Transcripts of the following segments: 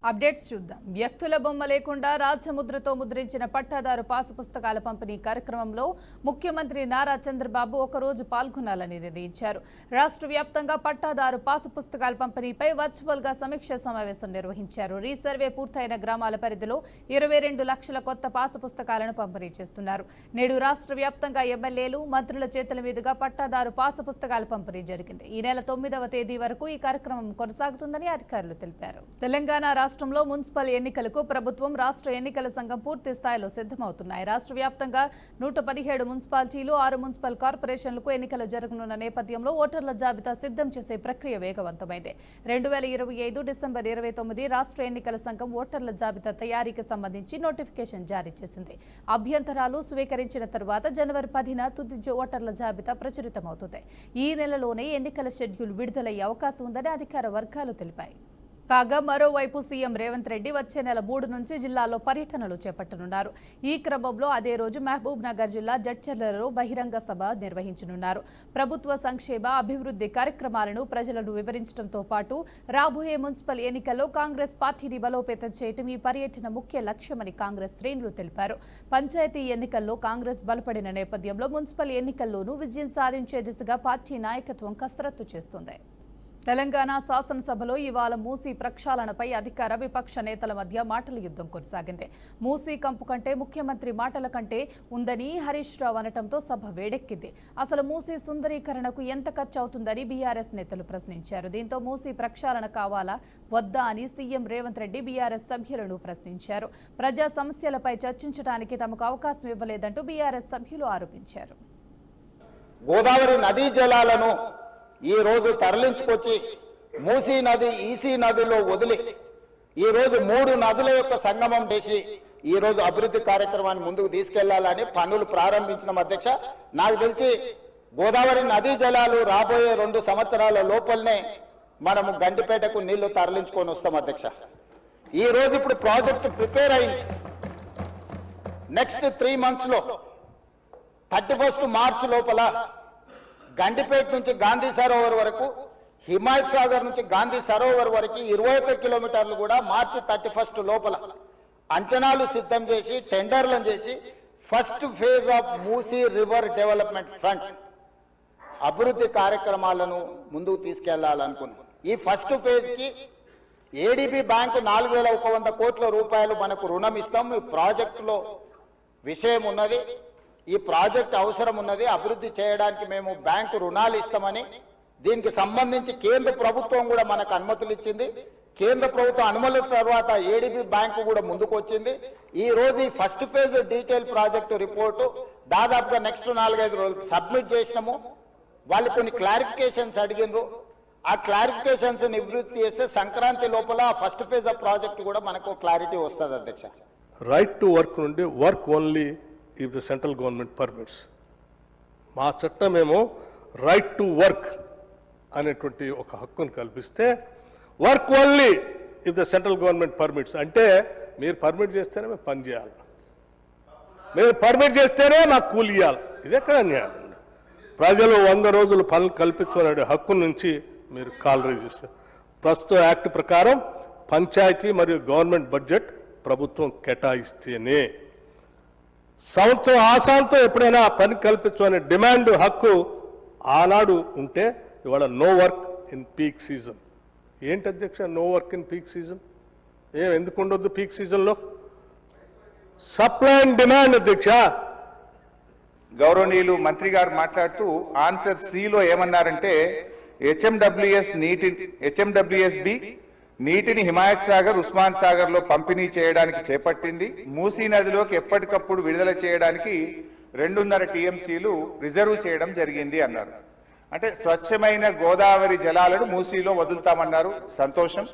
Updates చూద్దాం. వ్యక్తుల బొమ్మ లేకుండా రాజముద్రతో ముద్రించిన పట్టాదారు పాసు పుస్తకాల పంపిణీ కార్యక్రమంలో ముఖ్యమంత్రి నారా చంద్రబాబు ఒకరోజు పాల్గొనాలని నిర్ణయించారు. రాష్ట్ర వ్యాప్తంగా పట్టాదారు పాసు పుస్తకాల పంపిణీపై వర్చువల్ గా సమీక్ష సమావేశం నిర్వహించారు. రీసర్వే పూర్తయిన గ్రామాల పరిధిలో 22 లక్షల కొత్త పాసు పుస్తకాలను పంపిణీ చేస్తున్నారు. నేడు రాష్ట్ర వ్యాప్తంగా ఎమ్మెల్యేలు, మంత్రుల చేతుల మీదుగా పట్టాదారు పాసు పుస్తకాల పంపిణీ జరిగింది. ఈ నెల 9వ తేదీ వరకు ఈ కార్యక్రమం కొనసాగుతుందని అధికారులు తెలిపారు. తెలంగాణ రాష్ట్రంలో మున్సిపల్ ఎన్నికలకు ప్రభుత్వం, రాష్ట్ర ఎన్నికల సంఘం పూర్తి స్థాయిలో సిద్ధమవుతున్నాయి. రాష్ట్ర వ్యాప్తంగా 117 మున్సిపాలిటీలు, 6 మున్సిపల్ కార్పొరేషన్లకు ఎన్నికలు జరగనున్న నేపథ్యంలో ఓటర్ల జాబితా సిద్ధం చేసే ప్రక్రియ వేగవంతమైంది. 2025 డిసెంబర్ 29 రాష్ట్ర ఎన్నికల సంఘం ఓటర్ల జాబితా తయారీకి సంబంధించి నోటిఫికేషన్ జారీ చేసింది. అభ్యంతరాలు స్వీకరించిన తరువాత జనవరి 10న తుది ఓటర్ల జాబితా ప్రచురితమవుతుంది. ఈ నెలలోనే ఎన్నికల షెడ్యూల్ విడుదలయ్యే అవకాశం ఉందని అధికార వర్గాలు తెలిపాయి. కాగా మరోవైపు సీఎం రేవంత్ రెడ్డి వచ్చే నెల 3 నుంచి జిల్లాలో పర్యటనలు చేపట్టనున్నారు. ఈ క్రమంలో అదే రోజు మహబూబ్ నగర్ జిల్లా జడ్చర్లలో బహిరంగ సభ నిర్వహించనున్నారు. ప్రభుత్వ సంక్షేమ, అభివృద్ధి కార్యక్రమాలను ప్రజలను వివరించడంతో పాటు రాబోయే మున్సిపల్ ఎన్నికల్లో కాంగ్రెస్ పార్టీని బలోపేతం చేయడం ఈ పర్యటన ముఖ్య లక్ష్యమని కాంగ్రెస్ శ్రేణులు తెలిపారు. పంచాయతీ ఎన్నికల్లో కాంగ్రెస్ బలపడిన నేపథ్యంలో మున్సిపల్ ఎన్నికల్లోనూ విజయం సాధించే దిశగా పార్టీ నాయకత్వం కసరత్తు చేస్తోంది. తెలంగాణ శాసనసభలో ఇవాళ మూసీ ప్రక్షాళనపై అధికార విపక్ష నేతల మధ్య మాటల యుద్ధం కొనసాగింది. మూసీ కంపు కంటే ముఖ్యమంత్రి మాటల కంటే ఉందని హరీష్ రావు అనటంతో సభ వేడెక్కింది. అసలు మూసీ సుందరీకరణకు ఎంత ఖర్చు అవుతుందని బీఆర్ఎస్ నేతలు ప్రశ్నించారు. దీంతో మూసీ ప్రక్షాళన కావాలా వద్దా అని సీఎం రేవంత్ రెడ్డి బీఆర్ఎస్ సభ్యులను ప్రశ్నించారు. ప్రజా సమస్యలపై చర్చించడానికి తమకు అవకాశం ఇవ్వలేదంటూ బీఆర్ఎస్ సభ్యులు ఆరోపించారు. గోదావరి నదీ జలాలను ఈ రోజు తరలించుకొచ్చి మూసీ నది, ఈసీ నదిలో వదిలి ఈ రోజు 3 నదుల యొక్క సంగమం చేసి ఈ రోజు అభివృద్ధి కార్యక్రమాన్ని ముందుకు తీసుకెళ్లాలని పనులు ప్రారంభించిన అధ్యక్ష. నాకు తెలిసి గోదావరి నదీ జలాలు రాబోయే 2 సంవత్సరాల లోపలనే మనము గండిపేటకు నీళ్లు తరలించుకొని వస్తాం అధ్యక్ష. ఈ రోజు ఇప్పుడు ప్రాజెక్టు ప్రిపేర్ అయింది. నెక్స్ట్ 3 months లో 31 మార్చి లోపల గండిపేట నుంచి గాంధీ సరోవర్ వరకు, హిమాయత్ సాగర్ నుంచి గాంధీ సరోవర్ వరకు 21 కిలోమీటర్లు కూడా మార్చి 31 లోపల అంచనాలు సిద్ధం చేసి టెండర్లను చేసి first phase of Musi river development front అభివృద్ధి కార్యక్రమాలను ముందుకు తీసుకెళ్లాలనుకున్నాం. ఈ ఫస్ట్ ఫేజ్ కి ఏడీబీ బ్యాంకు 4100 కోట్ల రూపాయలు మనకు రుణం ఇస్తాం. ఈ ప్రాజెక్టులో విషయం ఉన్నది, ఈ ప్రాజెక్ట్ అవసరం ఉన్నది, అభివృద్ధి చేయడానికి మేము బ్యాంకు రుణాలు ఇస్తామని దీనికి సంబంధించి కేంద్ర ప్రభుత్వం కూడా మనకు అనుమతులు ఇచ్చింది. కేంద్ర ప్రభుత్వం అనుమతుల తర్వాత ఏడీబీ బ్యాంకు కూడా ముందుకు వచ్చింది. ఈ రోజు ఈ first phase detail project report దాదాపుగా నెక్స్ట్ 4-5 రోజులు సబ్మిట్ చేసినాము. వాళ్ళు కొన్ని క్లారిఫికేషన్స్ అడిగినారు. ఆ క్లారిఫికేషన్స్ నివృత్తి చేస్తే సంక్రాంతి లోపల ఫస్ట్ ఫేజ్ ఆఫ్ ప్రాజెక్టు కూడా మనకు క్లారిటీ వస్తుంది అధ్యక్ష. రైట్ టు వర్క్ నుండి work only if the central government permits. మా చట్టమేమో రైట్ టు వర్క్ అనేటువంటి ఒక హక్కును కల్పిస్తే work only if the central government permits అంటే మీరు పర్మిట్ చేస్తేనే మేము పని చేయాలి, మీరు పర్మిట్ చేస్తేనే మాకు కూలి ఇవ్వాలి. ఇది ఎక్కడ అన్యాయం? ప్రజలు 100 రోజులు పనులు కల్పించుకునే హక్కు నుంచి మీరు కాల్ రైజ్ చేస్తారు. ప్రస్తుత యాక్ట్ ప్రకారం పంచాయతీ మరియు గవర్నమెంట్ బడ్జెట్ ప్రభుత్వం కేటాయిస్తేనే సంవత్సరం ఆశాంతో ఎప్పుడైనా పని కల్పించు డిమాండ్ హక్కు ఆనాడు ఉంటే ఇవాళ no work in peak season. ఏంటి అధ్యక్ష no work in peak season? ఎందుకు ఉండొద్దు పీక్ సీజన్లో? సప్లై అండ్ డిమాండ్ అధ్యక్ష. గౌరవనీయులు మంత్రి గారు మాట్లాడుతూ ఆన్సర్ సిలో ఏమన్నారంటే హెచ్ఎండబ్ల్యూఎస్బి నీటిని హిమాయత్ సాగర్, ఉస్మాన్ సాగర్ లో పంపిణీ చేయడానికి చేపట్టింది. మూసీ నదిలోకి ఎప్పటికప్పుడు విడుదల చేయడానికి 2.5 టీఎంసీలు రిజర్వ్ చేయడం జరిగింది అన్నారు. అంటే స్వచ్ఛమైన గోదావరి జలాలను మూసీలో వదులుతామన్నారు. సంతోషం.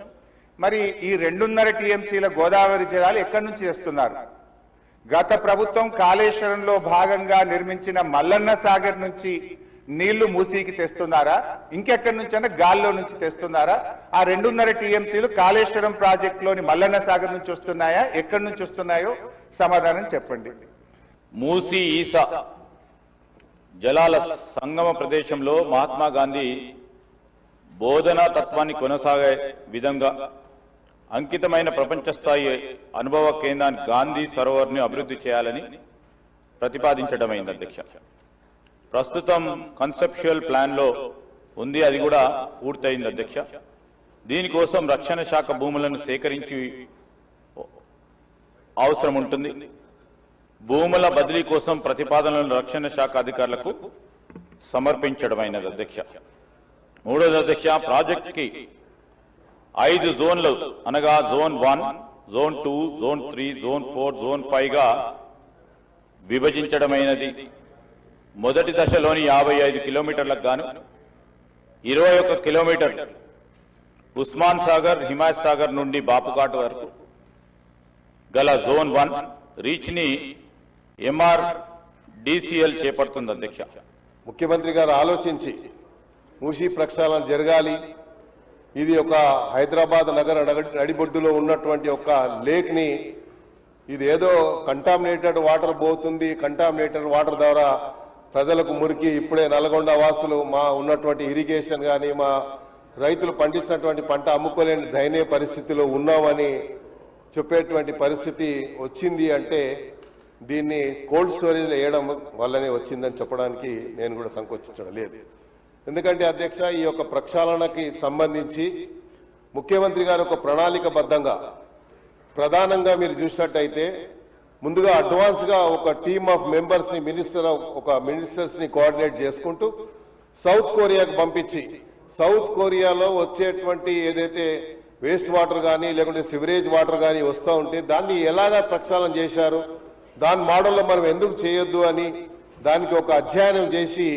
మరి ఈ 2.5 టీఎంసీల గోదావరి జలాలు ఎక్కడి నుంచి తెస్తున్నారు? గత ప్రభుత్వం కాళేశ్వరంలో భాగంగా నిర్మించిన మల్లన్న సాగర్ నుంచి నీళ్లు మూసీకి తెస్తున్నారా? ఇంకెక్కడి నుంచైనా గాల్లో నుంచి తెస్తున్నారా? ఆ 2.5 టీఎంసీలు కాళేశ్వరం ప్రాజెక్టులోని మల్లన్న సాగర్ నుంచి వస్తున్నాయా? ఎక్కడి నుంచి వస్తున్నాయో సమాధానం చెప్పండి. మూసీ ఈసా జలాల సంగమ ప్రదేశంలో మహాత్మా గాంధీ బోధనా తత్వాన్ని కొనసాగే విధంగా అంకితమైన ప్రపంచ స్థాయి అనుభవ కేంద్రాన్ని గాంధీ సరోవర్ని అభివృద్ధి చేయాలని ప్రతిపాదించడమైంది అధ్యక్ష. ప్రస్తుతం కన్సెప్చువల్ ప్లాన్లో ఉంది, అది కూడా పూర్తయింది అధ్యక్ష. దీనికోసం రక్షణ శాఖ భూములను సేకరించి అవసరం ఉంటుంది. భూముల బదిలీ కోసం ప్రతిపాదనలను రక్షణ శాఖ అధికారులకు సమర్పించడమైనది అధ్యక్ష. మూడోది అధ్యక్ష, ప్రాజెక్ట్కి 5 జోన్లు అనగా జోన్ 1, జోన్ 2, జోన్ 3, జోన్ 4, జోన్ 5గా విభజించడమైనది. మొదటి దశలోని 55 కిలోమీటర్లకు గాను 21 కిలోమీటర్ ఉస్మాన్ సాగర్, హిమాయత్ సాగర్ నుండి బాపుఘాట్ వరకు గల జోన్ 1 రీచ్ని MRDCL చేపడుతుంది అధ్యక్ష. ముఖ్యమంత్రి గారు ఆలోచించి మూసీ ప్రక్షాళన జరగాలి. ఇది ఒక హైదరాబాద్ నగర నడిబొడ్డులో ఉన్నటువంటి ఒక లేక్ని, ఇది ఏదో కంటామినేటెడ్ వాటర్ పోతుంది, కంటామినేటెడ్ వాటర్ ద్వారా ప్రజలకు మురికి, ఇప్పుడే నల్గొండ వాసులు మా ఉన్నటువంటి ఇరిగేషన్ కానీ మా రైతులు పండించినటువంటి పంట అమ్ముకోలేని దయనీయ పరిస్థితిలో ఉన్నామని చెప్పేటువంటి పరిస్థితి వచ్చింది. అంటే దీన్ని కోల్డ్ స్టోరేజ్లో వేయడం వల్లనే వచ్చిందని చెప్పడానికి నేను కూడా సంకోచించడం లేదు. ఎందుకంటే అధ్యక్ష, ఈ యొక్క ప్రక్షాళనకి సంబంధించి ముఖ్యమంత్రి గారు ఒక ప్రణాళికబద్ధంగా ప్రధానంగా మీరు చూసినట్టయితే ముందుగా అడ్వాన్స్గా ఒక టీమ్ ఆఫ్ మెంబర్స్ని మినిస్టర్స్ని కోఆర్డినేట్ చేసుకుంటూ సౌత్ కొరియాకు పంపించి సౌత్ కొరియాలో వచ్చేటువంటి ఏదైతే వేస్ట్ వాటర్ కానీ లేకుంటే సివరేజ్ వాటర్ కానీ వస్తూ ఉంటే దాన్ని ఎలాగా ప్రక్షాళన చేశారు, దాని మోడల్లో మనం ఎందుకు చేయొద్దు అని దానికి ఒక అధ్యయనం చేసి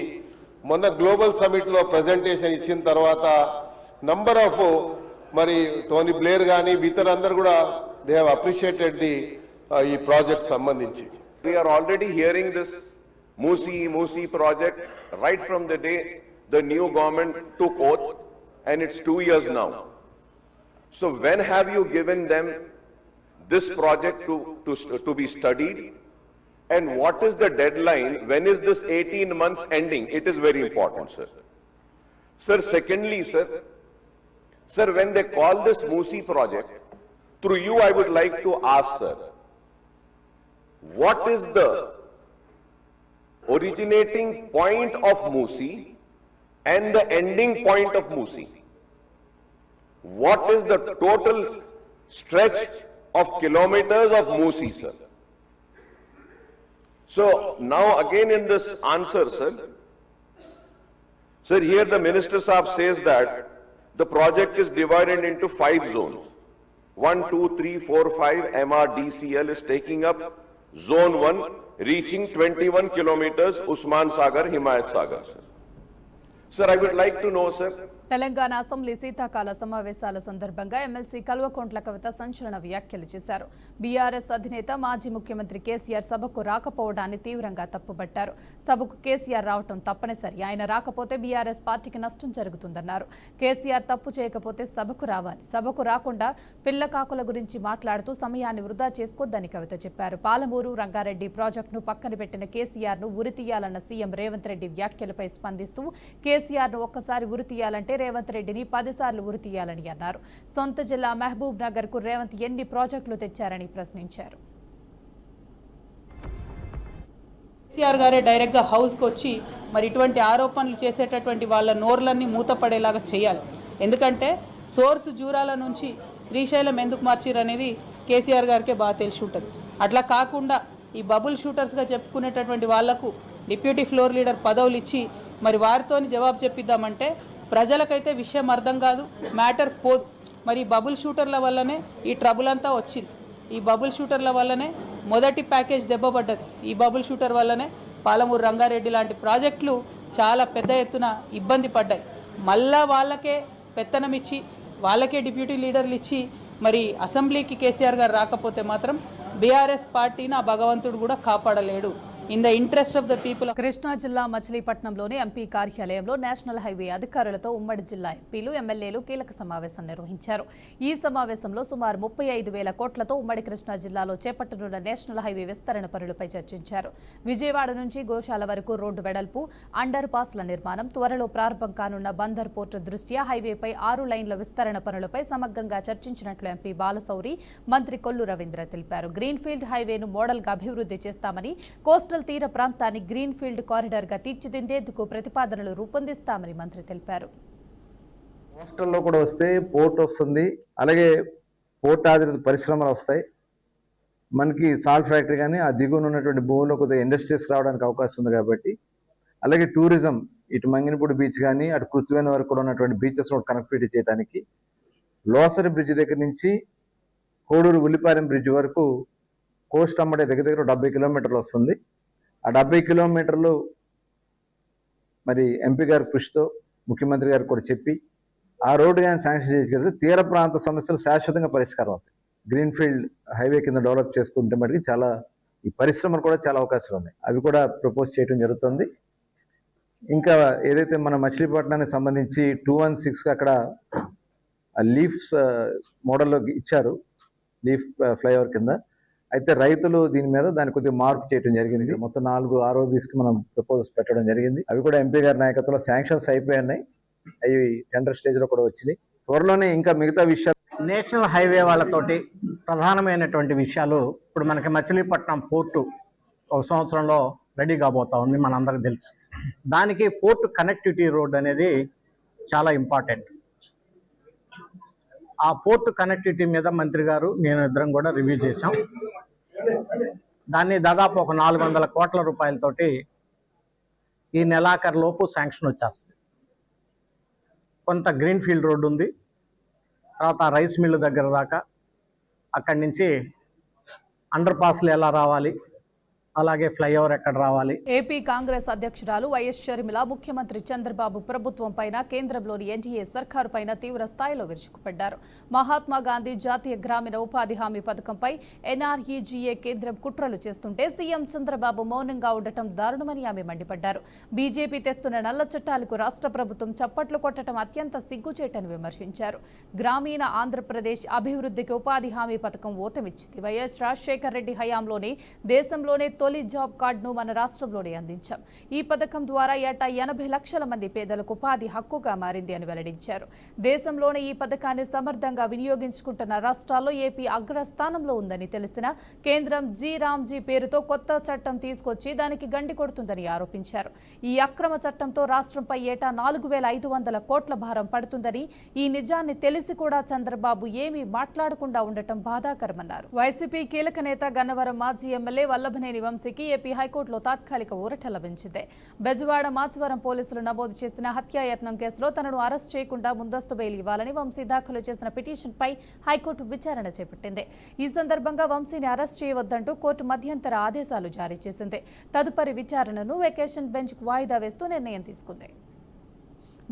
మొన్న గ్లోబల్ సమిట్లో ప్రజెంటేషన్ ఇచ్చిన తర్వాత నంబర్ ఆఫ్ మరి టోనీ బ్లేర్ కానీ ఇతరులందరూ కూడా దే హ్యావ్ అప్రిషియేటెడ్ ది ఈ ప్రాజెక్ట్ సంబంధించి. We are already hearing this Musi project right from the day the new government took oath, and it's 2 years now. So when have you given them this project to be studied? And what is the deadline? When is this 18 months ending? It is very important, sir. Sir, secondly, sir, when they call this Musi project, through you I would like to ask, sir, what is the originating point of Musi and the ending point of Musi? What is the total stretch of kilometers of Musi, sir? So now again in this answer, sir, here the Minister Saab says that the project is divided into 5 zones. 1, 2, 3, 4, 5, MRDCL is taking up zone 1, reaching 21 kilometers Usman Sagar, Himayat Sagar. Sir, I would like to know, sir. Telangana assembly శీతాకాల సమావేశాల సందర్భంగా MLC Kalvakuntla Kavitha సంచలన వ్యాఖ్యలు చేశారు. BRS అధినేత మాజీ ముఖ్యమంత్రి కేసీఆర్ సభకు రాకపోవడాన్ని తీవ్రంగా తప్పుపట్టారు. సభకు కేసీఆర్ రావటం తప్పనిసరి, ఆయన రాకపోతే బీఆర్ఎస్ పార్టీకి నష్టం జరుగుతుందన్నారు. కేసీఆర్ తప్పు చేయకపోతే సభకు రావాలి, సభకు రాకుండా పిల్లకాకుల గురించి మాట్లాడుతూ సమయాన్ని వృధా చేసుకోవద్దని కవిత చెప్పారు. పాలమూరు రంగారెడ్డి ప్రాజెక్టును పక్కన పెట్టిన కేసీఆర్ ను ఉరితీయాలన్న సీఎం రేవంత్ రెడ్డి వ్యాఖ్యలపై స్పందిస్తూ కేసీఆర్ ను ఒక్కసారి ఉరితీయాలంటే రేవంత్ రెడ్డిని 10 సార్లు ఉరితీయాలని అన్నారు. సొంత జిల్లా మహబూబ్ నగర్ కు రేవంత్ ఎన్ని ప్రాజెక్టులు తెచ్చారని ప్రశ్నించారు. కేసీఆర్ గారే డైరెక్ట్ గా హౌస్ కు వచ్చి మరి ఇటువంటి ఆరోపణలు చేసేటటువంటి వాళ్ళ నోర్లన్నీ మూతపడేలాగా చేయాలి. ఎందుకంటే సోర్స్ జూరాల నుంచి శ్రీశైలం ఎందుకు మార్చిరు అనేది కేసీఆర్ గారికే బాగా తెలిసి ఉంటుంది. అట్లా కాకుండా ఈ బబుల్ షూటర్స్గా చెప్పుకునేటటువంటి వాళ్లకు డిప్యూటీ ఫ్లోర్ లీడర్ పదవులు ఇచ్చి మరి వారితోని జవాబు చెప్పిద్దామంటే ప్రజలకైతే విషయం అర్థం కాదు, మ్యాటర్ పోదు. మరి బబుల్ షూటర్ల వల్లనే ఈ ట్రబుల్ అంతా వచ్చింది. ఈ బబుల్ షూటర్ల వల్లనే మొదటి ప్యాకేజ్ దెబ్బపడ్డది. ఈ బబుల్ షూటర్ వల్లనే పాలమూరు రంగారెడ్డి లాంటి ప్రాజెక్టులు చాలా పెద్ద ఎత్తున ఇబ్బంది పడ్డాయి. మళ్ళా వాళ్ళకే పెత్తనం ఇచ్చి వాళ్ళకే డిప్యూటీ లీడర్లు ఇచ్చి మరి అసెంబ్లీకి కేసీఆర్ గారు రాకపోతే మాత్రం బీఆర్ఎస్ పార్టీని ఆ భగవంతుడు కూడా కాపాడలేడు. In the interest of the people. Krishna జిల్లా మచిలీపట్నంలోని ఎంపీ కార్యాలయంలో నేషనల్ హైవే అధికారులతో ఉమ్మడి జిల్లా ఎంపీలు ఎమ్మెల్యేలు కీలక సమావేశం నిర్వహించారు. ఈ సమావేశంలో సుమారు 35,000 కోట్లతో ఉమ్మడి కృష్ణా జిల్లాలో చేపట్టనున్న నేషనల్ హైవే విస్తరణ పనులపై చర్చించారు. విజయవాడ నుంచి గోశాల వరకు రోడ్డు వెడల్పు, అండర్ పాస్ల నిర్మాణం, త్వరలో ప్రారంభం కానున్న బందర్ పోర్టు దృష్ట్యా హైవేపై 6 లైన్ల విస్తరణ పనులపై సమగ్రంగా చర్చించినట్లు ఎంపీ బాలశౌరి, మంత్రి కొల్లు రవీంద్ర తెలిపారు. గ్రీన్ఫీల్డ్ హైవేను మోడల్గా అభివృద్ధి చేస్తామని, కోస్టల్ తీర ప్రాంతాన్ని గ్రీన్ ఫీల్డ్ కారిడార్ గా తీర్చిదిద్దేందుకు ప్రతిపాదనలు రూపొందిస్తామని మంత్రి తెలిపారు. కోస్టల్లో కూడా వస్తే పోర్ట్ వస్తుంది, అలాగే పోర్ట్ ఆధారిత పరిశ్రమలు వస్తాయి. మనకి సాల్ట్ ఫ్యాక్టరీ కానీ ఆ దిగువన ఉన్నటువంటి భూమిలో కొద్దిగా ఇండస్ట్రీస్ రావడానికి అవకాశం ఉంది. కాబట్టి అలాగే టూరిజం, ఇటు మంగినపూడి బీచ్ కానీ అటు కృత్వేన వరకు కూడా ఉన్నటువంటి బీచెస్ రోడ్ కనెక్టివిటీ చేయడానికి లోసరి బ్రిడ్జ్ దగ్గర నుంచి కోడూరు ఉల్లిపాలెం బ్రిడ్జ్ వరకు కోస్ట్ అమ్మడే దగ్గర 70 కిలోమీటర్లు వస్తుంది. ఆ 70 కిలోమీటర్లు మరి ఎంపీ గారి కృషితో ముఖ్యమంత్రి గారికి కూడా చెప్పి ఆ రోడ్డు కానీ శాంక్షన్ చేయగలిగితే తీర ప్రాంత సమస్యలు శాశ్వతంగా పరిష్కారం అవుతాయి. గ్రీన్ఫీల్డ్ హైవే కింద డెవలప్ చేసుకుంటే మటుకు చాలా ఈ పరిశ్రమలు కూడా చాలా అవకాశాలు ఉన్నాయి. అవి కూడా ప్రపోజ్ చేయడం జరుగుతుంది. ఇంకా ఏదైతే మన మచిలీపట్నానికి సంబంధించి 216 అక్కడ లీఫ్స్ మోడల్లో ఇచ్చారు, లీఫ్ ఫ్లైఓవర్ కింద. అయితే రైతులు దీని మీద దాన్ని కొద్దిగా మార్పు చేయడం జరిగింది. మొత్తం 4 ROBస్కి మనం ప్రపోజల్స్ పెట్టడం జరిగింది. అవి కూడా ఎంపీ గారి నాయకత్వంలో శాంక్షన్స్ అయిపోయాయి. అవి టెండర్ స్టేజ్లో కూడా వచ్చినాయి. త్వరలోనే ఇంకా మిగతా విషయాలు నేషనల్ హైవే వాళ్ళతోటి ప్రధానమైనటువంటి విషయాలు, ఇప్పుడు మనకి మచిలీపట్నం పోర్టు 1 సంవత్సరంలో రెడీ కాబోతా ఉంది, మనందరికీ తెలుసు. దానికి పోర్టు కనెక్టివిటీ రోడ్ అనేది చాలా ఇంపార్టెంట్. ఆ పోర్టు కనెక్టివిటీ మీద మంత్రి గారు నేను ఇద్దరం కూడా రివ్యూ చేశాం. దాన్ని దాదాపు ఒక 400 కోట్ల రూపాయలతోటి ఈ నెలాఖరు లోపు శాంక్షన్ వచ్చేస్తుంది. కొంత గ్రీన్ ఫీల్డ్ రోడ్డు ఉంది, తర్వాత రైస్ మిల్లు దగ్గర దాకా, అక్కడి నుంచి అండర్ పాస్లు ఎలా రావాలి, అలాగే ఫ్లైఓవర్ ఎక్కడ రావాలి. ఏపీ కాంగ్రెస్ అధ్యక్షురాలు వైఎస్ షర్మిల ముఖ్యమంత్రి చంద్రబాబు ప్రభుత్వం పైన, కేంద్రంలోని ఎన్డీఏ సర్కారు పైన తీవ్ర స్థాయిలో విరుచుకుపడ్డారు. మహాత్మా గాంధీ జాతీయ గ్రామీణ ఉపాధి హామీ పథకంపై NREGA కేంద్రం కుట్రలు చేస్తుంటే సీఎం చంద్రబాబు మౌనంగా ఉండటం దారుణమని ఆమె మండిపడ్డారు. బీజేపీ తెస్తున్న నల్ల చట్టాలకు రాష్ట్ర ప్రభుత్వం చప్పట్లు కొట్టడం అత్యంత సిగ్గుచేటని విమర్శించారు. గ్రామీణ ఆంధ్రప్రదేశ్ అభివృద్ధికి ఉపాధి హామీ పథకం ఊతమిచ్చింది. వైఎస్ రాజశేఖర్ రెడ్డి హయాంలోనే దేశంలోనే తొలి జాబ్ కార్డును మన రాష్ట్రంలోనే అందించాం. ఈ పథకం ద్వారా ఏటా 80 లక్షల మంది పేదలకు ఉపాధి హక్కుగా మారింది అని వెల్లడించారు. దేశంలోనే ఈ పథకాన్ని సమర్థంగా వినియోగించుకుంటున్న రాష్ట్రాల్లో ఏపీ అగ్రస్థానంలో ఉందని తెలిసిన కేంద్రం రామ్జీ పేరుతో కొత్త చట్టం తీసుకొచ్చి దానికి గండి కొడుతుందని ఆరోపించారు. ఈ అక్రమ చట్టంతో రాష్ట్రంపై ఏటా 4,500 కోట్ల భారం పడుతుందని, ఈ నిజాన్ని తెలిసి కూడా చంద్రబాబు ఏమీ మాట్లాడకుండా ఉండటం బాధాకరమన్నారు. వైసీపీ కీలక నేత గన్నవరం మాజీ ఎమ్మెల్యే వల్లభనేని వంశీకి ఏపీ హైకోర్టులో తాత్కాలిక ఊరట లభించింది. బెజవాడ మాచవరం పోలీసులు నమోదు చేసిన హత్యాయత్నం కేసులో తనను అరెస్ట్ చేయకుండా ముందస్తు బెయిల్ ఇవ్వాలని వంశీ దాఖలు చేసిన పిటిషన్పై హైకోర్టు విచారణ చేపట్టింది. ఈ సందర్భంగా వంశీని అరెస్ట్ చేయవద్దంటూ కోర్టు మధ్యంతర ఆదేశాలు జారీ చేసింది. తదుపరి విచారణను వెకేషన్ బెంచ్కు వాయిదా వేస్తూ నిర్ణయం తీసుకుంది.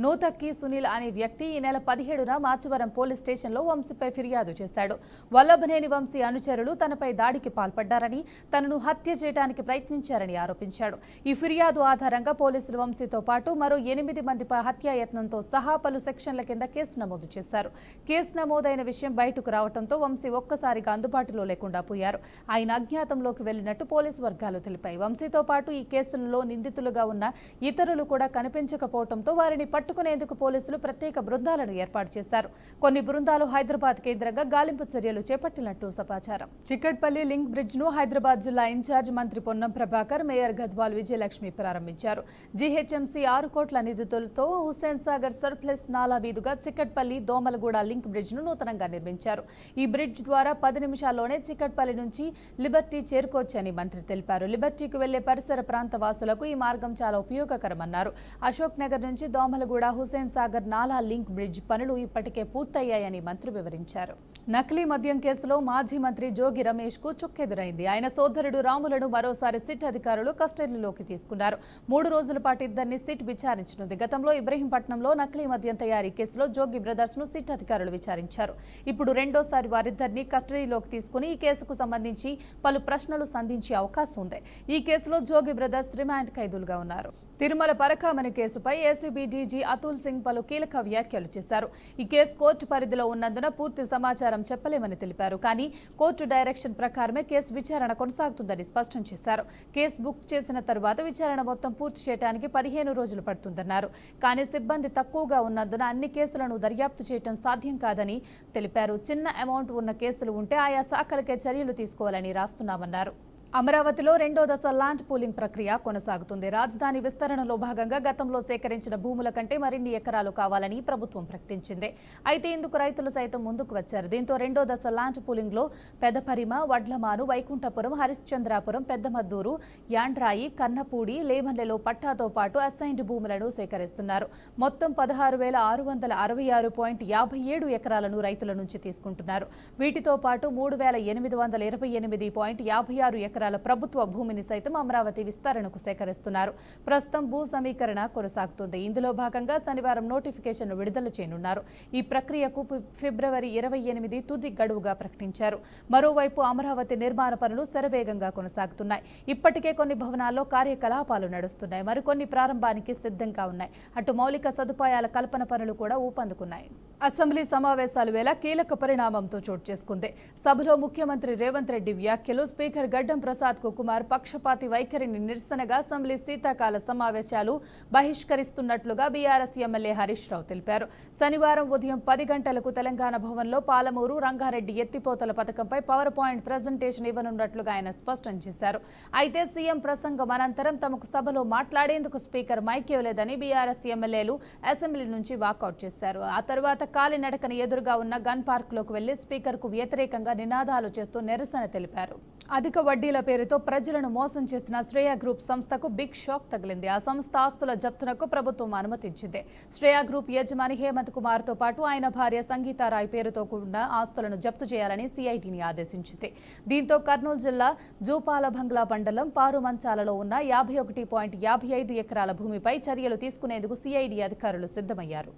నూతక్కి సునీల్ అనే వ్యక్తి ఈ నెల 17న మాచవరం పోలీస్ స్టేషన్లో వంశీపై ఫిర్యాదు చేశాడు. వల్లభనేని వంశీ అనుచరులు తనపై దాడికి పాల్పడ్డారని, తనను హత్య చేయడానికి ప్రయత్నించారని ఆరోపించాడు. ఈ ఫిర్యాదు ఆధారంగా పోలీసులు వంశీతో పాటు మరో 8 మందిపై హత్యాయత్నంతో సహా పలు సెక్షన్ల కింద కేసు నమోదు చేశారు. కేసు నమోదైన విషయం బయటకు రావడంతో వంశీ ఒక్కసారిగా అందుబాటులో లేకుండా పోయారు. ఆయన అజ్ఞాతంలోకి వెళ్లినట్టు పోలీసు వర్గాలు తెలిపాయి. వంశీతో పాటు ఈ కేసులలో నిందితులుగా ఉన్న ఇతరులు కూడా కనిపించకపోవడంతో వారిని పట్టుకునేందుకు పోలీసులు ప్రత్యేక బృందాలను ఏర్పాటు చేశారు. కొన్ని బృందాలు హైదరాబాద్ కేంద్రంగా గాలింపు చర్యలు చేపట్టినట్టు సమాచారం. చిక్కట్పల్లి లింక్ బ్రిడ్జ్ ను హైదరాబాద్ జిల్లా ఇన్ఛార్జ్ మంత్రి పొన్నం ప్రభాకర్, మేయర్ గద్వాల్ విజయలక్ష్మి ప్రారంభించారు. జీహెచ్ఎంసీ 6 కోట్ల నిధులతో హుస్సేన్ సాగర్ సర్ప్లస్ నాలా మీదుగా చిక్కట్పల్లి దోమలగూడ లింక్ బ్రిడ్జ్ ను నూతనంగా నిర్మించారు. ఈ బ్రిడ్జ్ ద్వారా 10 నిమిషాల్లోనే చిక్కట్పల్లి నుంచి లిబర్టీ చేరుకోవచ్చని మంత్రి తెలిపారు. లిబర్టీకి వెళ్లే పరిసర ప్రాంత వాసులకు ఈ మార్గం చాలా ఉపయోగకరమన్నారు. అశోక్ నగర్ నుంచి దోమలగూడ మిర్యాలగూడ హుసేన్ సాగర్ నాలా లింక్ బ్రిడ్జ్ పనులు ఇప్పటికే పూర్తయ్యాయని మంత్రి వివరించారు. నకిలీ మద్యం కేసులో మాజీ మంత్రి జోగి రమేష్ కు చుక్కెదురైంది. ఆయన సోదరుడు రాములను మరోసారి సిట్ అధికారులు కస్టడీలోకి తీసుకున్నారు. 3 రోజుల పాటు ఇద్దరిని సిట్ విచారించనుంది. గతంలో ఇబ్రహీంపట్నంలో నకిలీ మద్యం తయారీ కేసులో జోగి బ్రదర్స్ ను సిట్ అధికారులు విచారించారు. ఇప్పుడు రెండోసారి వారిద్దరిని కస్టడీలోకి తీసుకుని ఈ కేసుకు సంబంధించి పలు ప్రశ్నలు సంధించే అవకాశం ఉంది. ఈ కేసులో జోగి బ్రదర్స్ రిమాండ్ ఖైదీలుగా ఉన్నారు. తిరుమల పరకామణి కేసుపై ఏసీబీ డీజీ అతుల్ సింగ్ పలు కీలక వ్యాఖ్యలు చేశారు. ఈ కేసు కోర్టు పరిధిలో ఉన్నందున పూర్తి సమాచారం చెప్పలేమని తెలిపారు. కానీ కోర్టు డైరెక్షన్ ప్రకారమే కేసు విచారణ కొనసాగుతుందని స్పష్టం చేశారు. కేసు బుక్ చేసిన తరువాత విచారణ మొత్తం పూర్తి చేయడానికి 15 రోజులు పడుతుందన్నారు. కానీ సిబ్బంది తక్కువగా ఉన్నందున అన్ని కేసులను దర్యాప్తు చేయడం సాధ్యం కాదని తెలిపారు. చిన్న అమౌంట్ ఉన్న కేసులు ఉంటే ఆయా శాఖలకే చర్యలు తీసుకోవాలని రాస్తున్నామన్నారు. అమరావతిలో రెండో దశ ల్యాండ్ పూలింగ్ ప్రక్రియ కొనసాగుతుంది. రాజధాని విస్తరణలో భాగంగా గతంలో సేకరించిన భూముల కంటే మరిన్ని ఎకరాలు కావాలని ప్రభుత్వం ప్రకటించింది. అయితే ఇందుకు రైతులు సైతం ముందుకు వచ్చారు. దీంతో రెండో దశ ల్యాండ్ పూలింగ్ లో పెదపరిమ, వడ్లమాను, వైకుంఠపురం, హరిశ్చంద్రాపురం, పెద్దమద్దూరు, యాండ్రాయి, కన్నపూడి, లేమన్లలో పట్టాతో పాటు అసైన్డ్ భూములను సేకరిస్తున్నారు. మొత్తం 16,666.57 ఎకరాలను రైతుల నుంచి తీసుకుంటున్నారు. వీటితో పాటు 3,828.56 ఎకరాల ప్రభుత్వ భూమిని సైతం అమరావతి విస్తరణకు సేకరిస్తున్నారు. ప్రస్తుతం భూ సమీకరణ కొనసాగుతుంది. ఇందులో భాగంగా శనివారం నోటిఫికేషన్ విడుదల చేయనున్నారు. ఈ ప్రక్రియకు ఫిబ్రవరి 28 తుది గడువుగా ప్రకటించారు. మరోవైపు అమరావతి నిర్మాణ పనులు శరవేగంగా కొనసాగుతున్నాయి. ఇప్పటికే కొన్ని భవనాల్లో కార్యకలాపాలు నడుస్తున్నాయి. మరికొన్ని ప్రారంభానికి సిద్ధంగా ఉన్నాయి. అటు మౌలిక సదుపాయాల కల్పన పనులు కూడా ఊపందుకున్నాయి. అసెంబ్లీ సమావేశాల వేళ కీలక పరిణామంతో చోటు చేసుకుంది. సభలో ముఖ్యమంత్రి రేవంత్ రెడ్డి వ్యాఖ్యలు, స్పీకర్ గడ్డం ప్రసాద్ కుమార్ పక్షపాతి వైఖరిని నిరసనగా అసెంబ్లీ శీతాకాల సమావేశాలు బహిష్కరిస్తున్నట్లుగా బీఆర్ఎస్ ఎమ్మెల్యే హరీష్ రావు తెలిపారు. శనివారం ఉదయం 10 గంటలకు తెలంగాణ భవన్లో పాలమూరు రంగారెడ్డి ఎత్తిపోతల పథకంపై పవర్ పాయింట్ ప్రజెంటేషన్ ఇవ్వనున్నట్లుగా ఆయన స్పష్టం చేశారు. అయితే సీఎం ప్రసంగం అనంతరం తమకు సభలో మాట్లాడేందుకు స్పీకర్ మైక్ ఇవ్వలేదని బీఆర్ఎస్ ఎమ్మెల్యేలు అసెంబ్లీ నుంచి వాకౌట్ చేశారు. ఆ తర్వాత కాలినడకన ఎదురుగా ఉన్న గన్ పార్క్ లోకి వెళ్లి స్పీకర్ కు వ్యతిరేకంగా నినాదాలు చేస్తూ నిరసన తెలిపారు. అధిక వడ్డీల పేరుతో ప్రజలను మోసం చేసిన శ్రేయ గ్రూప్ సంస్థకు బిగ్ షాక్ తగిలింది. ఆ సంస్థ ఆస్తుల జప్తునకు ప్రభుత్వం అనుమతించింది. శ్రేయ గ్రూప్ యజమాని హేమంత్ కుమార్ తో పాటు ఆయన భార్య సంగీతారాయ్ పేరుతో కూడిన ఆస్తులను జప్తు చేయాలని సిఐడిని ఆదేశించింది. దీంతో కర్నూలు జిల్లా జూపాల బంగ్లా మండలం పారుమంచాలలో ఉన్న 51.55 ఎకరాల భూమిపై చర్యలు తీసుకునేందుకు సిఐడి అధికారులు సిద్ధమయ్యారు.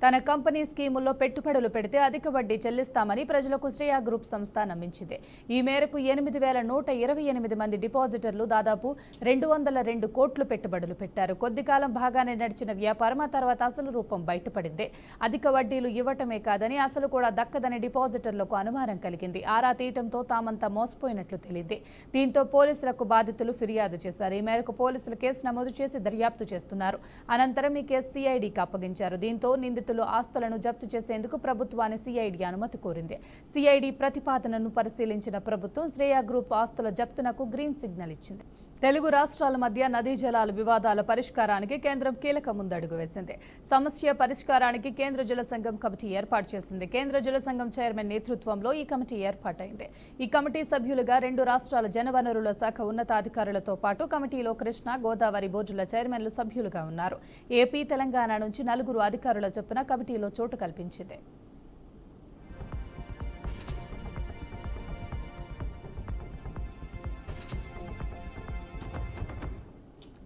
తన కంపెనీ స్కీముల్లో పెట్టుబడులు పెడితే అధిక వడ్డీ చెల్లిస్తామని ప్రజలకు శ్రేయ గ్రూప్ సంస్థ నమ్మించింది. ఈ మేరకు 8,128 మంది డిపాజిటర్లు దాదాపు 202 కోట్లు పెట్టుబడులు పెట్టారు. కొద్ది కాలం బాగానే నడిచిన వ్యాపారం ఆ తర్వాత అసలు రూపం బయటపడింది. అధిక వడ్డీలు ఇవ్వటమే కాదని అసలు కూడా దక్కదని డిపాజిటర్లకు అనుమానం కలిగింది. ఆరా తీయటంతో తామంతా మోసపోయినట్లు తెలిసింది. దీంతో పోలీసులకు బాధితులు ఫిర్యాదు చేశారు. ఈ మేరకు పోలీసులు కేసు నమోదు చేసి దర్యాప్తు చేస్తున్నారు. అనంతరం ఈ కేసు సిఐడికి అప్పగించారు. దీంతో నిందితులు ఆస్తులను జప్తు చేసేందుకు ప్రభుత్వాన్ని సిఐడి అనుమతి కోరింది. సిఐడి ప్రతిపాదనను పరిశీలించిన ప్రభుత్వం శ్రేయ గ్రూప్ ఆస్తుల జప్తునకు గ్రీన్ సిగ్నల్ ఇచ్చింది. తెలుగు రాష్ట్రాల మధ్య నదీ జలాల వివాదాల పరిష్కారానికి కేంద్రం కీలక ముందడుగు వేసింది. సమస్య పరిష్కారానికి కేంద్ర జల సంఘం కమిటీ ఏర్పాటు చేసింది. కేంద్ర జల సంఘం చైర్మన్ నేతృత్వంలో ఈ కమిటీ ఏర్పాటైంది. ఈ కమిటీ సభ్యులుగా 2 రాష్ట్రాల జలవనరుల శాఖ ఉన్నతాధికారులతో పాటు కమిటీలో కృష్ణా, గోదావరి బోర్డుల చైర్మన్లు సభ్యులుగా ఉన్నారు. ఏపీ, తెలంగాణ నుంచి 4 అధికారుల చొప్పున కమిటీలో చోటు కల్పించింది.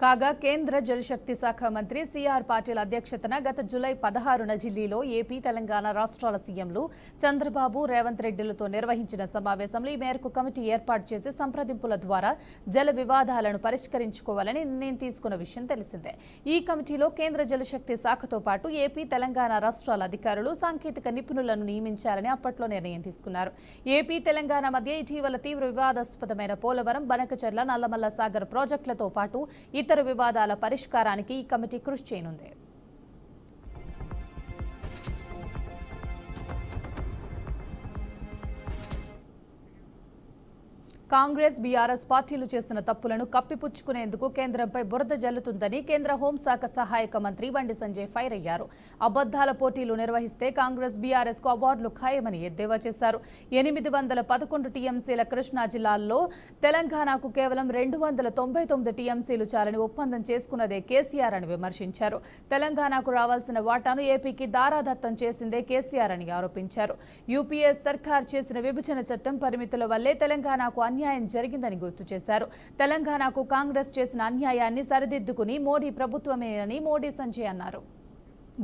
కాగా కేంద్ర జలశక్తి శాఖ మంత్రి సిఆర్ పాటిల్ అధ్యక్షతన గత జూలై 16న ఢిల్లీలో ఏపీ, తెలంగాణ రాష్ట్రాల సీఎంలు చంద్రబాబు, రేవంత్ రెడ్డిలతో నిర్వహించిన సమావేశంలో ఈ మేరకు కమిటీ ఏర్పాటు చేసి సంప్రదింపుల ద్వారా జల వివాదాలను పరిష్కరించుకోవాలని నిర్ణయం తీసుకున్న విషయం తెలిసిందే. ఈ కమిటీలో కేంద్ర జలశక్తి శాఖతో పాటు ఏపీ, తెలంగాణ రాష్ట్రాల అధికారులు, సాంకేతిక నిపుణులను నియమించాలని అప్పట్లో నిర్ణయం తీసుకున్నారు. ఏపీ, తెలంగాణ మధ్య ఇటీవల తీవ్ర వివాదాస్పదమైన పోలవరం, బనకచర్ల, నల్లమల్ల సాగర్ ప్రాజెక్టులతో పాటు ఇతర వివాదాల పరిష్కారానికి ఈ కమిటీ కృషి చేయనుంది. కాంగ్రెస్ బీఆర్ఎస్ పార్టీలు చేస్తున్న తప్పులను కప్పిపుచ్చుకునేందుకు కేంద్రంపై బురద జల్లుతుందని కేంద్ర హోంశాఖ సహాయక మంత్రి బండి సంజయ్ ఫైర్ అయ్యారు. అబద్దాల పోటీలు నిర్వహిస్తే కాంగ్రెస్ బీఆర్ఎస్ కు అవార్డులు ఖాయమని ఎద్దేవా చేశారు. 811 టీఎంసీల కృష్ణా జిల్లాల్లో తెలంగాణకు కేవలం 299 టీఎంసీలు చాలని ఒప్పందం చేసుకున్నదే కేసీఆర్ అని విమర్శించారు. తెలంగాణకు రావాల్సిన వాటాను ఏపీకి దారాదత్తం చేసిందే కేసీఆర్ అని ఆరోపించారు. యూపీఏ సర్కార్ చేసిన విభజన చట్టం పరిమితుల వల్లే తెలంగాణకు అన్యాయం జరిగిందని గుర్తు చేశారు. తెలంగాణకు కాంగ్రెస్ చేసిన అన్యాయాన్ని సరిదిద్దుకుని మోడీ ప్రభుత్వమేనని మోడీ సంజయ్ అన్నారు.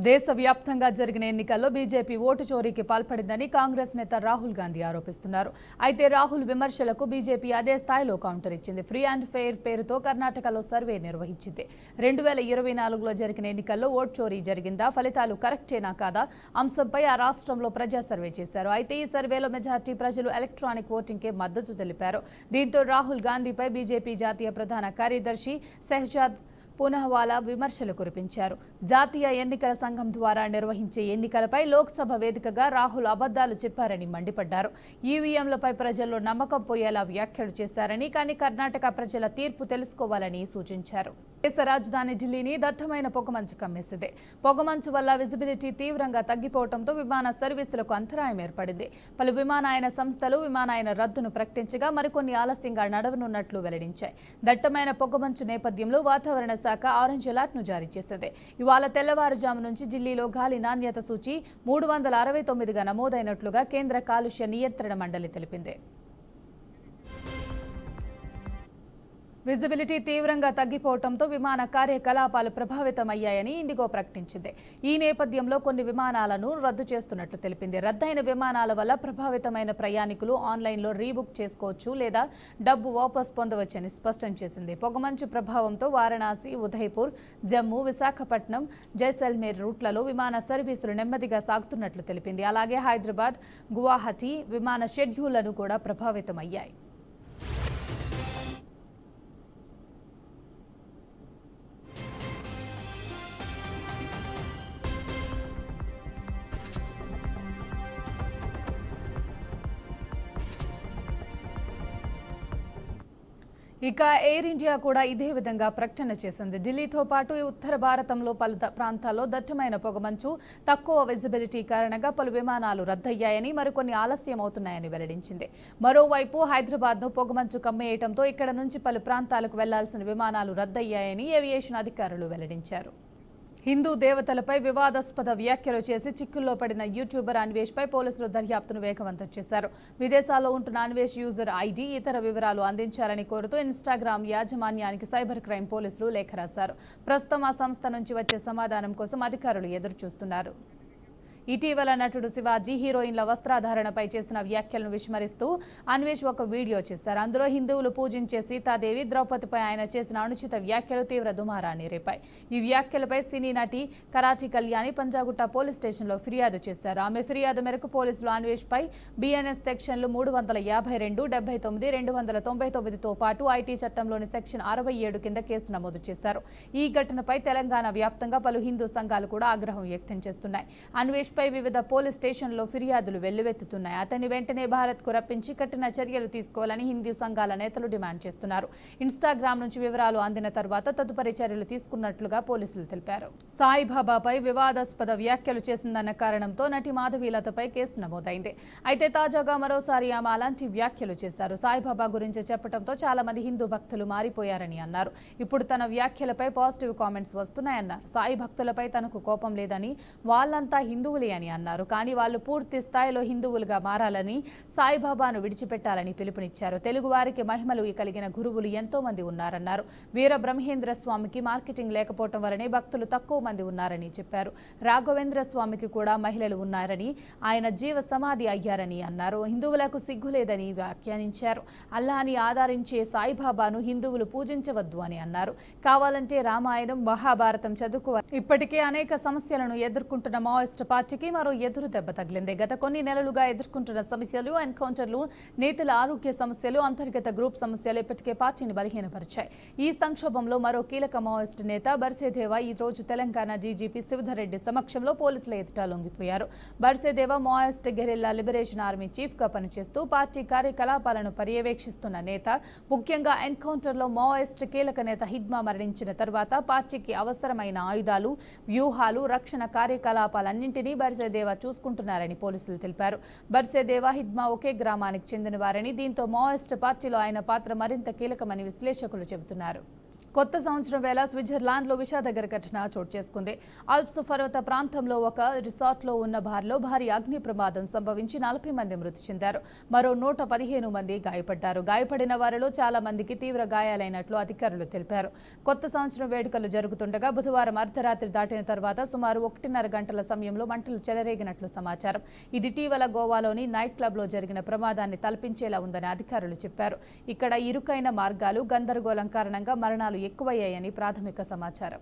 దేశవ్యాప్తంగా జరిగిన ఎన్నికల్లో బీజేపీ ఓటు చోరీకి పాల్పడిందని కాంగ్రెస్ నేత రాహుల్ గాంధీ ఆరోపిస్తున్నారు. అయితే రాహుల్ విమర్శలకు బీజేపీ అదే స్థాయిలో కౌంటర్ ఇచ్చింది. ఫ్రీ అండ్ ఫెయిర్ పేరుతో కర్ణాటకలో సర్వే నిర్వహించింది. 2024లో జరిగిన ఎన్నికల్లో ఓటు చోరీ జరిగిందా, ఫలితాలు కరెక్టేనా కాదా అంశంపై ఆ రాష్ట్రంలో ప్రజా సర్వే చేశారు. అయితే ఈ సర్వేలో మెజార్టీ ప్రజలు ఎలక్ట్రానిక్ ఓటింగ్కే మద్దతు తెలిపారు. దీంతో రాహుల్ గాంధీపై బీజేపీ జాతీయ ప్రధాన కార్యదర్శి షెహజాద్ పూనహవాలా విమర్శలు కురిపించారు. జాతీయ ఎన్నికల సంఘం ద్వారా నిర్వహించే ఎన్నికలపై లోక్సభ వేదికగా రాహుల్ అబద్దాలు చెప్పారని మండిపడ్డారు. ఈవీఎంలపై ప్రజల్లో నమ్మకం పోయేలా వ్యాఖ్యలు చేశారని, కానీ కర్ణాటక ప్రజల తీర్పు తెలుసుకోవాలని సూచించారు. దేశ రాజధాని ఢిల్లీని దట్టమైన పొగమంచు కమ్మేసింది. పొగమంచు వల్ల విజిబిలిటీ తీవ్రంగా తగ్గిపోవడంతో విమాన సర్వీసులకు అంతరాయం ఏర్పడింది. పలు విమానయాన సంస్థలు విమానయాన రద్దును ప్రకటించగా మరికొన్ని ఆలస్యంగా నడవనున్నట్లు వెల్లడించాయి. దట్టమైన పొగమంచు నేపథ్యంలో వాతావరణ శాఖ ఆరెంజ్ అలర్ట్ ను జారీ చేసింది. ఇవాళ తెల్లవారుజాము నుంచి ఢిల్లీలో గాలి నాణ్యత సూచి 369గా నమోదైనట్లుగా కేంద్ర కాలుష్య నియంత్రణ మండలి తెలిపింది. విజిబిలిటీ తీవ్రంగా తగ్గిపోవడంతో విమాన కార్యకలాపాలు ప్రభావితమయ్యాయని ఇండిగో ప్రకటించింది. ఈ నేపథ్యంలో కొన్ని విమానాలను రద్దు చేస్తున్నట్లు తెలిపింది. రద్దయిన విమానాల వల్ల ప్రభావితమైన ప్రయాణికులు ఆన్లైన్లో రీబుక్ చేసుకోవచ్చు లేదా డబ్బు వాపస్ పొందవచ్చని స్పష్టం చేసింది. పొగమంచు ప్రభావంతో వారణాసి, ఉదయపూర్, జమ్మూ, విశాఖపట్నం, జైసల్మేర్ రూట్లలో విమాన సర్వీసులు నెమ్మదిగా సాగుతున్నట్లు తెలిపింది. అలాగే హైదరాబాద్, గువాహటి విమాన షెడ్యూళ్లను కూడా ప్రభావితమయ్యాయి. ఇక ఎయిర్ ఇండియా కూడా ఇదే విధంగా ప్రకటన చేసింది. ఢిల్లీతో పాటు ఉత్తర భారతంలో పలు ప్రాంతాల్లో దట్టమైన పొగమంచు, తక్కువ విజిబిలిటీ కారణంగా పలు విమానాలు రద్దయ్యాయని, మరికొన్ని ఆలస్యం అవుతున్నాయని వెల్లడించింది. మరోవైపు హైదరాబాద్ను పొగమంచు కమ్మేయడంతో ఇక్కడ నుంచి పలు ప్రాంతాలకు వెళ్లాల్సిన విమానాలు రద్దయ్యాయని ఏవియేషన్ అధికారులు వెల్లడించారు. హిందూ దేవతలపై వివాదాస్పద వ్యాఖ్యలు చేసి చిక్కుల్లో పడిన యూట్యూబర్ అన్వేష్ పై పోలీసులు దర్యాప్తును వేగవంతం చేశారు. విదేశాల్లో ఉంటున్న అన్వేష్ యూజర్ ఐడి, ఇతర వివరాలు అందించాలని కోరుతూ ఇన్స్టాగ్రామ్ యాజమాన్యానికి సైబర్ క్రైమ్ పోలీసులు లేఖ రాశారు. ప్రస్తుతం ఆ సంస్థ నుంచి వచ్చే సమాధానం కోసం అధికారులు ఎదురుచూస్తున్నారు. ఇటీవల నటుడు శివాజీ హీరోయిన్ల వస్త్రధారణపై చేసిన వ్యాఖ్యలను విస్మరిస్తూ అన్వేష్ ఒక వీడియో చేశారు. అందులో హిందువులు పూజించే సీతాదేవి, ద్రౌపదిపై ఆయన చేసిన అనుచిత వ్యాఖ్యలు తీవ్ర దుమారాన్ని రేపాయి. ఈ వ్యాఖ్యలపై సినీ నటి కరాటి కళ్యాణి పంజాగుట్ట పోలీస్ స్టేషన్లో ఫిర్యాదు చేశారు. ఆమె ఫిర్యాదు మేరకు పోలీసులు అన్వేష్ పై బిఎన్ఎస్ సెక్షన్లు 352, 79, 299తో పాటు ఐటీ చట్టంలోని సెక్షన్ 67 కింద కేసు నమోదు చేశారు. ఈ ఘటనపై తెలంగాణ వ్యాప్తంగా పలు హిందూ సంఘాలు కూడా ఆగ్రహం వ్యక్తం చేస్తున్నాయి. అన్వేష్ పై వివిధ పోలీస్ స్టేషన్లో ఫిర్యాదులు వెల్లువెత్తుతున్నాయి. అతన్ని వెంటనే భారత్కు రప్పించి కఠిన చర్యలు తీసుకోవాలని హిందూ సంఘాల నేతలు డిమాండ్ చేస్తున్నారు. ఇన్స్టాగ్రామ్ నుంచి వివరాలు అందిన తర్వాత తదుపరి చర్యలు తీసుకున్నట్లుగా పోలీసులు తెలిపారు. సాయిబాబాపై వివాదాస్పద వ్యాఖ్యలు చేసిందన్న కారణంతో నటి మాధవీలతపై కేసు నమోదైంది. అయితే తాజాగా మరోసారి ఆమె అలాంటి వ్యాఖ్యలు చేశారు. సాయిబాబా గురించి చెప్పడంతో చాలా మంది హిందూ భక్తులు మారిపోయారని అన్నారు. ఇప్పుడు తన వ్యాఖ్యలపై పాజిటివ్ కామెంట్స్ వస్తున్నాయన్నారు. సాయి భక్తులపై తనకు కోపం లేదని, వాళ్ళంతా హిందువులు అని అన్నారు. కానీ వాళ్ళు పూర్తి స్థాయిలో హిందువులుగా మారాలని, సాయిబాబాను విడిచిపెట్టాలని పిలుపునిచ్చారు. తెలుగు వారికి మహిమలు కలిగిన గురువులు ఎంతో మంది ఉన్నారన్నారు. వీర బ్రహ్మేంద్ర స్వామికి మార్కెటింగ్ లేకపోవడం వల్లనే భక్తులు తక్కువ మంది ఉన్నారని చెప్పారు. రాఘవేంద్ర స్వామికి కూడా మహిళలు ఉన్నారని, ఆయన జీవ సమాధి అయ్యారని అన్నారు. హిందువులకు సిగ్గులేదని వ్యాఖ్యానించారు. అల్లాని ఆధారించే సాయిబాబాను హిందువులు పూజించవద్దు అని అన్నారు. కావాలంటే రామాయణం, మహాభారతం చదువుకోవాలి. ఇప్పటికే అనేక సమస్యలను ఎదుర్కొంటున్న మావోయిస్ట్ పార్టీ పార్టీకి మరో ఎదురు దెబ్బ తగిలింది. గత కొన్ని నెలలుగా ఎదుర్కొంటున్న సమస్యలు, ఎన్కౌంటర్లు, నేతల ఆరోగ్య సమస్యలు, అంతర్గత గ్రూప్ సమస్యలు ఇప్పటికే పార్టీని బలహీనపరిచాయి. ఈ సంక్షోభంలో మరో కీలక మావోయిస్టు నేత బర్సేదేవా ఈ రోజు తెలంగాణ డీజీపీ శివధర్ రెడ్డి సమక్షంలో పోలీసుల ఎదుట లొంగిపోయారు. Barsedeva Maoist guerrilla liberation army chief గా పనిచేస్తూ పార్టీ కార్యకలాపాలను పర్యవేక్షిస్తున్న నేత. ముఖ్యంగా ఎన్కౌంటర్లో మావోయిస్ట్ కీలక నేత హిడ్మా మరణించిన తర్వాత పార్టీకి అవసరమైన ఆయుధాలు, వ్యూహాలు, రక్షణ కార్యకలాపాలన్నింటినీ బర్సేదేవా చూసుకుంటున్నారని పోలీసులు తెలిపారు. బర్సేదేవా, హిడ్మా ఒకే గ్రామానికి చెందినవారని, దీంతో మావోయిస్ట్ పార్టీలో ఆయన పాత్ర మరింత కీలకమని విశ్లేషకులు చెబుతున్నారు. కొత్త సంవత్సరం వేళ స్విట్జర్లాండ్లో విషాదకర ఘటన చోటు చేసుకుంది. ఆల్ప్స్ పర్వత ప్రాంతంలో ఒక రిసార్ట్లో ఉన్న బార్లో భారీ అగ్ని ప్రమాదం సంభవించి 40 మంది మృతి చెందారు. మరో 115 మంది గాయపడ్డారు. గాయపడిన వారిలో చాలా మందికి తీవ్ర గాయాలైనట్లు అధికారులు తెలిపారు. కొత్త సంవత్సరం వేడుకలు జరుగుతుండగా బుధవారం అర్ధరాత్రి దాటిన తర్వాత సుమారు 1:30 గంటల సమయంలో మంటలు చెలరేగినట్లు సమాచారం. ఇది ఇటీవల గోవాలోని నైట్ క్లబ్లో జరిగిన ప్రమాదాన్ని తలపించేలా ఉందని అధికారులు చెప్పారు. ఇక్కడ ఇరుకైన మార్గాలు, గందరగోళం కారణంగా మరణాలు ఎక్కువయ్యాయని ప్రాథమిక సమాచారం.